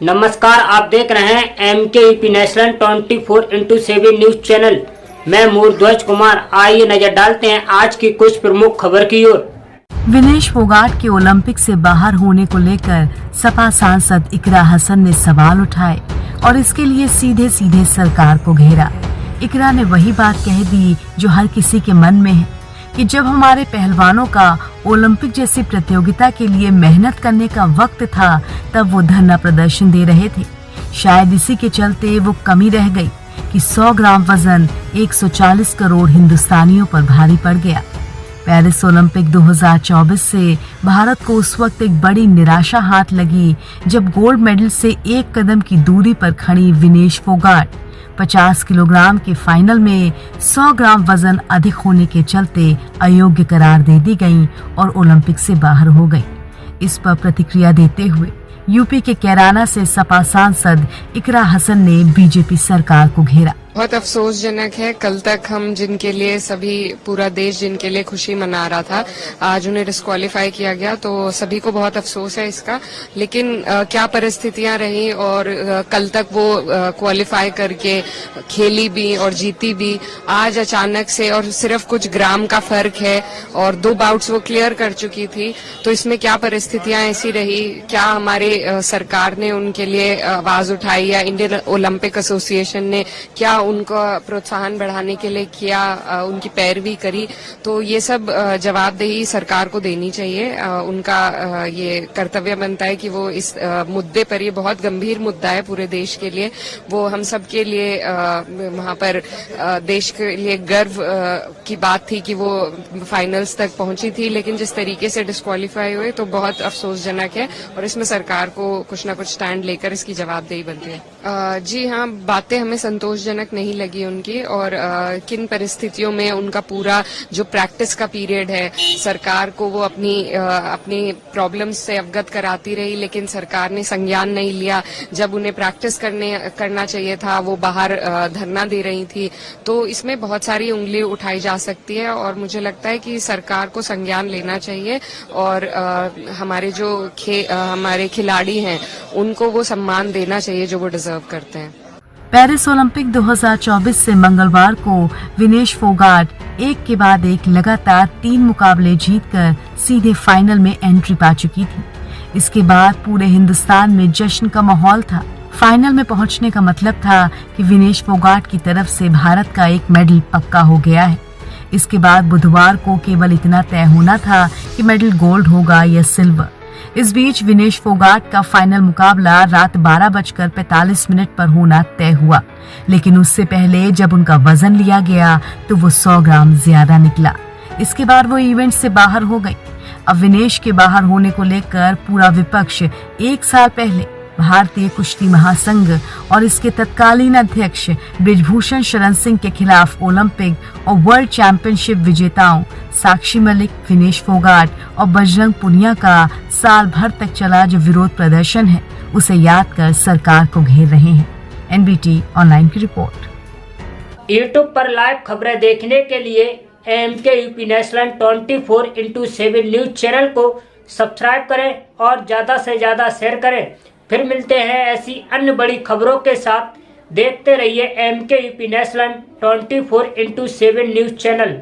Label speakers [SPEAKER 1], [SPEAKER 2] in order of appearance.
[SPEAKER 1] नमस्कार, आप देख रहे हैं MKUP national 24x7 news channel. मैं मूर्ध्वज कुमार। आइए नजर डालते हैं आज की कुछ प्रमुख खबर की ओर।
[SPEAKER 2] विनेश फोगाट के ओलंपिक से बाहर होने को लेकर सपा सांसद इकरा हसन ने सवाल उठाए और इसके लिए सीधे सीधे सरकार को घेरा। इकरा ने वही बात कह दी जो हर किसी के मन में है कि जब हमारे पहलवानों का ओलंपिक जैसी प्रतियोगिता के लिए मेहनत करने का वक्त था तब वो धरना प्रदर्शन दे रहे थे। शायद इसी के चलते वो कमी रह गई कि 100 ग्राम वजन 140 करोड़ हिंदुस्तानियों पर भारी पड़ गया। पेरिस ओलंपिक 2024 से भारत को उस वक्त एक बड़ी निराशा हाथ लगी जब गोल्ड मेडल से एक कदम की दूरी पर खड़ी विनेश फोगाट 50 किलोग्राम के फाइनल में 100 ग्राम वजन अधिक होने के चलते अयोग्य करार दे दी गई और ओलंपिक से बाहर हो गई। इस पर प्रतिक्रिया देते हुए यूपी के कैराना से सपा सांसद इकरा हसन ने बीजेपी सरकार को घेरा।
[SPEAKER 3] बहुत अफसोसजनक है। कल तक हम जिनके लिए सभी पूरा देश जिनके लिए खुशी मना रहा था, आज उन्हें डिस्क्वालीफाई किया गया, तो सभी को बहुत अफसोस है इसका। लेकिन क्या परिस्थितियां रही और कल तक वो क्वालिफाई करके खेली भी और जीती भी। आज अचानक से और सिर्फ कुछ ग्राम का फर्क है और 2 बाउट्स वो क्लियर कर चुकी थी, तो इसमें क्या परिस्थितियां ऐसी रही? क्या हमारे सरकार ने उनके लिए आवाज उठाई या इंडियन ओलंपिक एसोसिएशन ने क्या उनको प्रोत्साहन बढ़ाने के लिए किया, उनकी पैरवी करी? तो ये सब जवाबदेही सरकार को देनी चाहिए। उनका ये कर्तव्य बनता है कि वो इस मुद्दे पर, ये बहुत गंभीर मुद्दा है पूरे देश के लिए, वो हम सब के लिए वहां पर देश के लिए गर्व की बात थी कि वो फाइनल्स तक पहुंची थी, लेकिन जिस तरीके से डिस्क्वालीफाई हुए तो बहुत अफसोसजनक है और इसमें सरकार को कुछ ना कुछ स्टैंड लेकर इसकी जवाबदेही बनती है। जी हाँ, बातें हमें संतोषजनक नहीं लगी उनकी और किन परिस्थितियों में उनका पूरा जो प्रैक्टिस का पीरियड है, सरकार को वो अपनी प्रॉब्लम्स से अवगत कराती रही, लेकिन सरकार ने संज्ञान नहीं लिया। जब उन्हें प्रैक्टिस करना चाहिए था वो बाहर धरना दे रही थी। तो इसमें बहुत सारी उंगली उठाई जा सकती है और मुझे लगता है कि सरकार को संज्ञान लेना चाहिए और हमारे जो हमारे खिलाड़ी हैं उनको वो सम्मान देना चाहिए जो वो डिजर्व करते हैं।
[SPEAKER 2] पेरिस ओलंपिक 2024 से मंगलवार को विनेश फोगाट एक के बाद एक लगातार 3 मुकाबले जीतकर सीधे फाइनल में एंट्री पा चुकी थी। इसके बाद पूरे हिंदुस्तान में जश्न का माहौल था। फाइनल में पहुंचने का मतलब था कि विनेश फोगाट की तरफ से भारत का एक मेडल पक्का हो गया है। इसके बाद बुधवार को केवल इतना तय होना था कि मेडल गोल्ड होगा या सिल्वर। इस बीच विनेश फोगाट का फाइनल मुकाबला रात 12:45 पर होना तय हुआ, लेकिन उससे पहले जब उनका वजन लिया गया तो वो 100 ग्राम ज्यादा निकला। इसके बाद वो इवेंट से बाहर हो गई। अब विनेश के बाहर होने को लेकर पूरा विपक्ष 1 साल पहले भारतीय कुश्ती महासंघ और इसके तत्कालीन अध्यक्ष बृजभूषण शरण सिंह के खिलाफ ओलंपिक और वर्ल्ड चैंपियनशिप विजेताओं साक्षी मलिक, विनेश फोगाट और बजरंग पुनिया का साल भर तक चला जो विरोध प्रदर्शन है उसे याद कर सरकार को घेर रहे हैं। NBT ऑनलाइन की रिपोर्ट।
[SPEAKER 1] यूट्यूब पर लाइव खबरें देखने के लिए MKUP national 24x7 news channel को सब्सक्राइब करें और ज्यादा से ज्यादा शेयर करें। फिर मिलते हैं ऐसी अन्य बड़ी खबरों के साथ। देखते रहिए MKUP national 24x7 news channel.